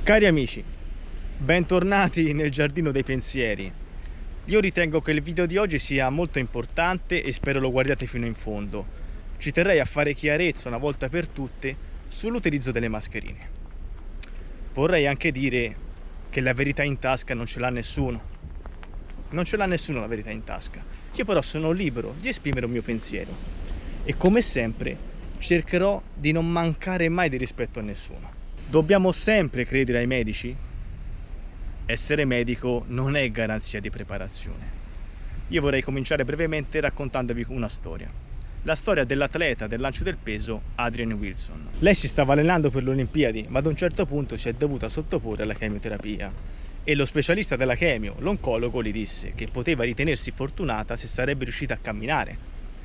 Cari amici, bentornati nel giardino dei pensieri. Io ritengo che il video di oggi sia molto importante e spero lo guardiate fino in fondo. Ci terrei a fare chiarezza una volta per tutte sull'utilizzo delle mascherine. Vorrei anche dire che la verità in tasca non ce l'ha nessuno. Non ce l'ha nessuno la verità in tasca. Io però sono libero di esprimere un mio pensiero e come sempre cercherò di non mancare mai di rispetto a nessuno. Dobbiamo sempre credere ai medici? Essere medico non è garanzia di preparazione. Io vorrei cominciare brevemente raccontandovi una storia. La storia dell'atleta del lancio del peso Adrienne Wilson. Lei si stava allenando per le Olimpiadi, ma ad un certo punto si è dovuta sottoporre alla chemioterapia. E lo specialista della chemio, l'oncologo, le disse che poteva ritenersi fortunata se sarebbe riuscita a camminare.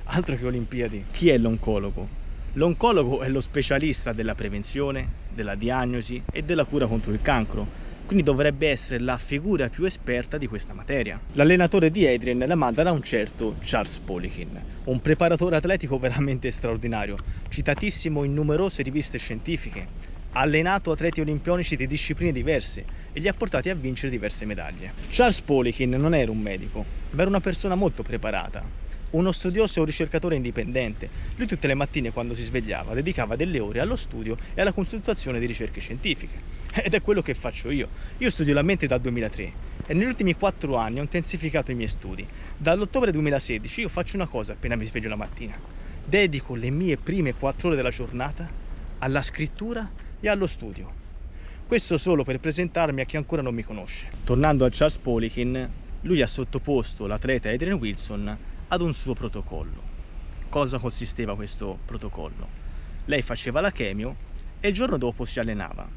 Altro che Olimpiadi. Chi è l'oncologo? L'oncologo è lo specialista della prevenzione, della diagnosi e della cura contro il cancro, quindi dovrebbe essere la figura più esperta di questa materia. L'allenatore di Adrienne la manda da un certo Charles Poliquin, un preparatore atletico veramente straordinario, citatissimo in numerose riviste scientifiche, ha allenato atleti olimpionici di discipline diverse e li ha portati a vincere diverse medaglie. Charles Poliquin non era un medico, ma era una persona molto preparata. Uno studioso e un ricercatore indipendente. Lui tutte le mattine quando si svegliava dedicava delle ore allo studio e alla consultazione di ricerche scientifiche. Ed è quello che faccio io. Io studio la mente dal 2003 e negli ultimi 4 anni ho intensificato i miei studi. Dall'ottobre 2016 io faccio una cosa appena mi sveglio la mattina. Dedico le mie prime 4 ore della giornata alla scrittura e allo studio. Questo solo per presentarmi a chi ancora non mi conosce. Tornando a Charles Poliquin, lui ha sottoposto l'atleta Adrienne Wilson ad un suo protocollo. Cosa consisteva questo protocollo? Lei faceva la chemio e il giorno dopo si allenava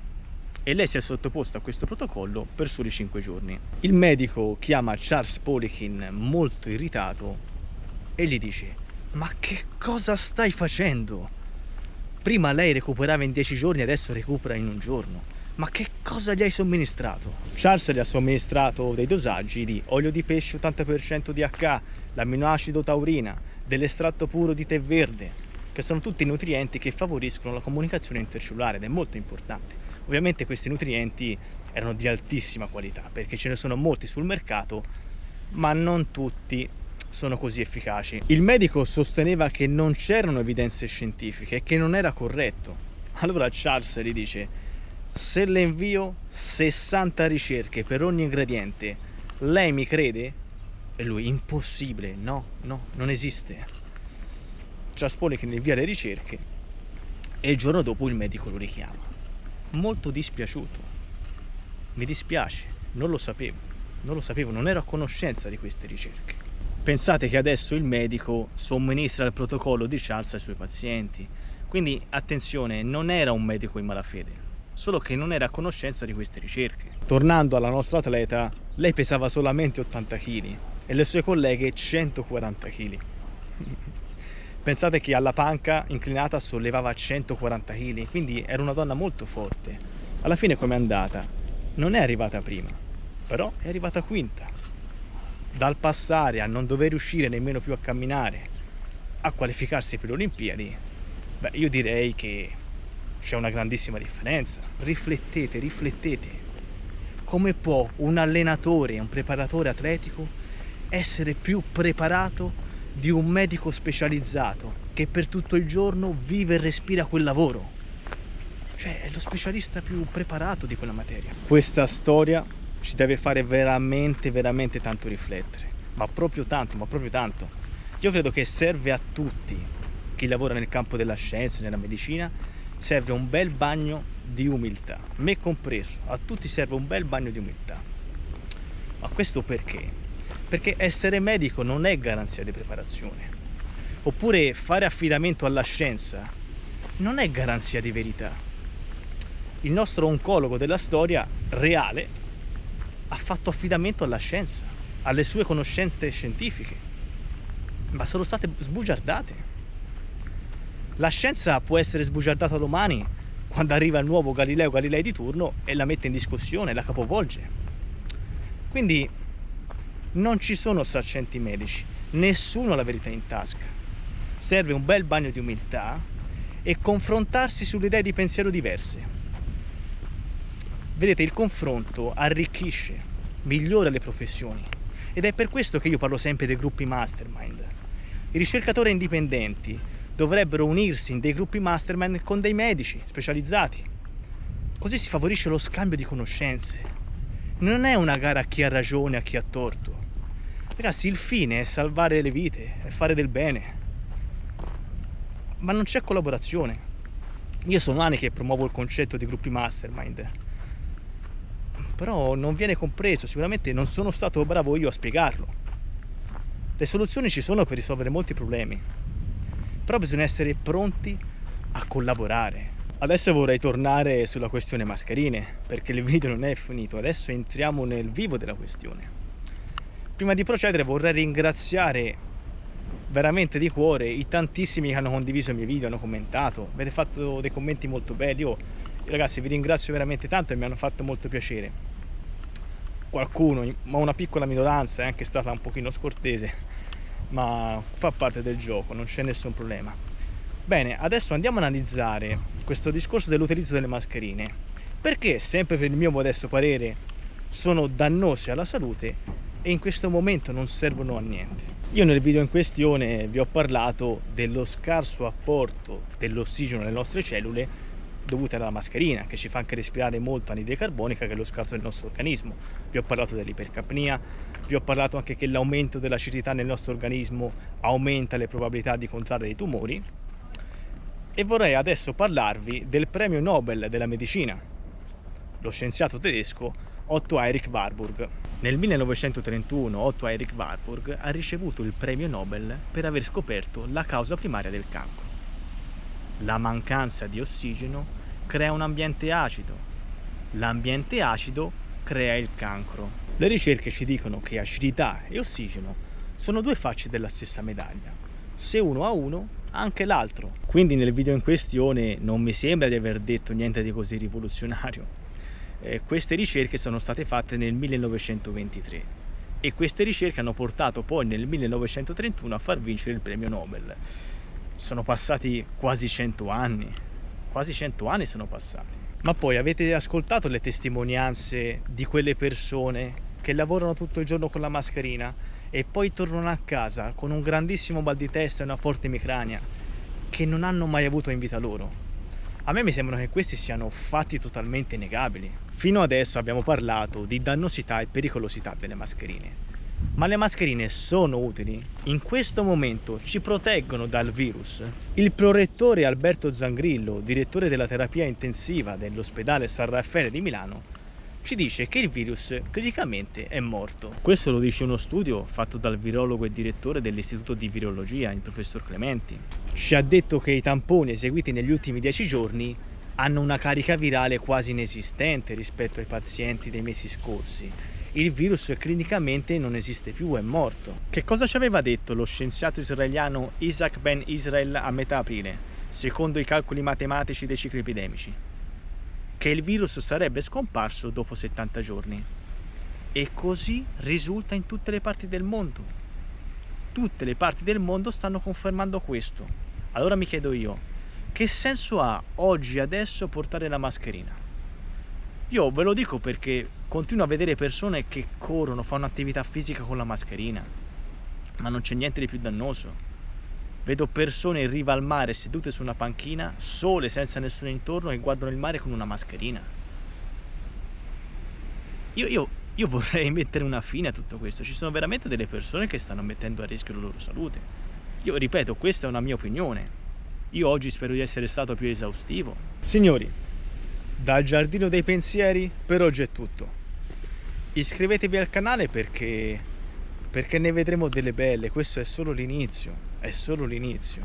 e lei si è sottoposta a questo protocollo per soli 5 giorni. Il medico chiama Charles Poliquin molto irritato e gli dice: ma che cosa stai facendo? Prima lei recuperava in 10 giorni, adesso recupera in un giorno. Ma che cosa gli hai somministrato? Charles gli ha somministrato dei dosaggi di olio di pesce 80% DHA, l'amminoacido taurina, dell'estratto puro di tè verde, che sono tutti nutrienti che favoriscono la comunicazione intercellulare ed è molto importante. Ovviamente questi nutrienti erano di altissima qualità perché ce ne sono molti sul mercato, ma non tutti sono così efficaci. Il medico sosteneva che non c'erano evidenze scientifiche e che non era corretto. Allora Charles gli dice: se le invio 60 ricerche per ogni ingrediente, lei mi crede? E lui: impossibile, no, non esiste. Charles Poliquin invia le ricerche e il giorno dopo il medico lo richiama, molto dispiaciuto. Mi dispiace, non lo sapevo, non ero a conoscenza di queste ricerche. Pensate che adesso il medico somministra il protocollo di Charles ai suoi pazienti, quindi attenzione, non era un medico in malafede, solo che non era a conoscenza di queste ricerche. Tornando alla nostra atleta, lei pesava solamente 80 kg e le sue colleghe 140 kg. Pensate che alla panca inclinata sollevava 140 kg, quindi era una donna molto forte. Alla fine com'è andata? Non è arrivata prima, però è arrivata quinta. Dal passare a non dover riuscire nemmeno più a camminare a qualificarsi per le Olimpiadi, beh, io direi che c'è una grandissima differenza. Riflettete. Come può un allenatore, un preparatore atletico essere più preparato di un medico specializzato che per tutto il giorno vive e respira quel lavoro? Cioè, è lo specialista più preparato di quella materia. Questa storia ci deve fare veramente tanto riflettere, ma proprio tanto. Io credo che serve a tutti chi lavora nel campo della scienza, nella medicina. Serve un bel bagno di umiltà, me compreso, a tutti serve un bel bagno di umiltà. Ma questo perché? Perché essere medico non è garanzia di preparazione, oppure fare affidamento alla scienza non è garanzia di verità. Il nostro oncologo della storia reale ha fatto affidamento alla scienza, alle sue conoscenze scientifiche, ma sono state sbugiardate. La scienza può essere sbugiardata domani quando arriva il nuovo Galileo Galilei di turno e la mette in discussione, la capovolge. Quindi non ci sono saccenti medici, nessuno ha la verità in tasca. Serve un bel bagno di umiltà e confrontarsi sulle idee di pensiero diverse. Vedete, il confronto arricchisce, migliora le professioni ed è per questo che io parlo sempre dei gruppi mastermind. I ricercatori indipendenti dovrebbero unirsi in dei gruppi mastermind con dei medici specializzati. Così si favorisce lo scambio di conoscenze. Non è una gara a chi ha ragione e a chi ha torto. Ragazzi, il fine è salvare le vite, è fare del bene. Ma non c'è collaborazione. Io sono anni che promuovo il concetto di gruppi mastermind, però non viene compreso, sicuramente non sono stato bravo io a spiegarlo. Le soluzioni ci sono per risolvere molti problemi, però bisogna essere pronti a collaborare. Adesso vorrei tornare sulla questione mascherine, perché il video non è finito, adesso entriamo nel vivo della questione. Prima di procedere vorrei ringraziare veramente di cuore i tantissimi che hanno condiviso i miei video, hanno commentato, avete fatto dei commenti molto belli. Io ragazzi vi ringrazio veramente tanto e mi hanno fatto molto piacere. Qualcuno, ma una piccola minoranza, è anche stata un pochino scortese, ma fa parte del gioco, non c'è nessun problema. Bene, adesso andiamo ad analizzare questo discorso dell'utilizzo delle mascherine, perché sempre per il mio modesto parere sono dannose alla salute e in questo momento non servono a niente. Io nel video in questione vi ho parlato dello scarso apporto dell'ossigeno nelle nostre cellule dovute alla mascherina, che ci fa anche respirare molto anidride carbonica, che è lo scarso del nostro organismo. Vi ho parlato dell'ipercapnia, vi ho parlato anche che l'aumento dell'acidità nel nostro organismo aumenta le probabilità di contrarre dei tumori, e vorrei adesso parlarvi del premio Nobel della medicina, lo scienziato tedesco Otto Erich Warburg. Nel 1931 Otto Erich Warburg ha ricevuto il premio Nobel per aver scoperto la causa primaria del cancro. La mancanza di ossigeno crea un ambiente acido. L'ambiente acido crea il cancro. Le ricerche ci dicono che acidità e ossigeno sono due facce della stessa medaglia. Se uno ha uno, anche l'altro. Quindi nel video in questione non mi sembra di aver detto niente di così rivoluzionario. Queste ricerche sono state fatte nel 1923 e queste ricerche hanno portato poi nel 1931 a far vincere il premio Nobel. Sono passati quasi 100 anni, quasi 100 anni sono passati. Ma poi avete ascoltato le testimonianze di quelle persone che lavorano tutto il giorno con la mascherina e poi tornano a casa con un grandissimo mal di testa e una forte emicrania che non hanno mai avuto in vita loro? A me mi sembrano che questi siano fatti totalmente innegabili. Fino adesso abbiamo parlato di dannosità e pericolosità delle mascherine. Ma le mascherine sono utili? In questo momento ci proteggono dal virus? Il prorettore Alberto Zangrillo, direttore della terapia intensiva dell'ospedale San Raffaele di Milano, ci dice che il virus clinicamente è morto. Questo lo dice uno studio fatto dal virologo e direttore dell'Istituto di Virologia, il professor Clementi. Ci ha detto che i tamponi eseguiti negli ultimi 10 giorni hanno una carica virale quasi inesistente rispetto ai pazienti dei mesi scorsi. Il virus clinicamente non esiste più, è morto. Che cosa ci aveva detto lo scienziato israeliano Isaac Ben Israel a metà aprile, secondo i calcoli matematici dei cicli epidemici? Che il virus sarebbe scomparso dopo 70 giorni. E così risulta in tutte le parti del mondo. Tutte le parti del mondo stanno confermando questo. Allora mi chiedo io, che senso ha oggi, adesso, portare la mascherina? Io ve lo dico perché continuo a vedere persone che corrono, fanno attività fisica con la mascherina, ma non c'è niente di più dannoso. Vedo persone in riva al mare sedute su una panchina, sole, senza nessuno intorno, che guardano il mare con una mascherina. Io vorrei mettere una fine a tutto questo. Ci sono veramente delle persone che stanno mettendo a rischio la loro salute. Io ripeto, questa è una mia opinione. Io oggi spero di essere stato più esaustivo. Signori, dal Giardino dei Pensieri per oggi è tutto. Iscrivetevi al canale perché ne vedremo delle belle. Questo è solo l'inizio. È solo l'inizio.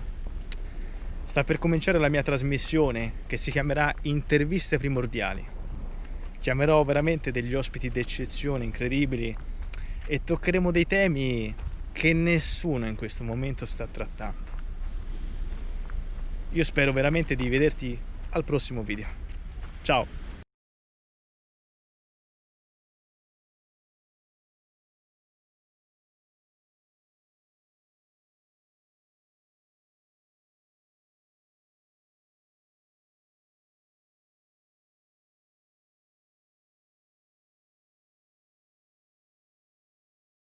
Sta per cominciare la mia trasmissione che si chiamerà Interviste Primordiali. Chiamerò veramente degli ospiti d'eccezione, incredibili, e toccheremo dei temi che nessuno in questo momento sta trattando. Io spero veramente di vederti al prossimo video. Ciao!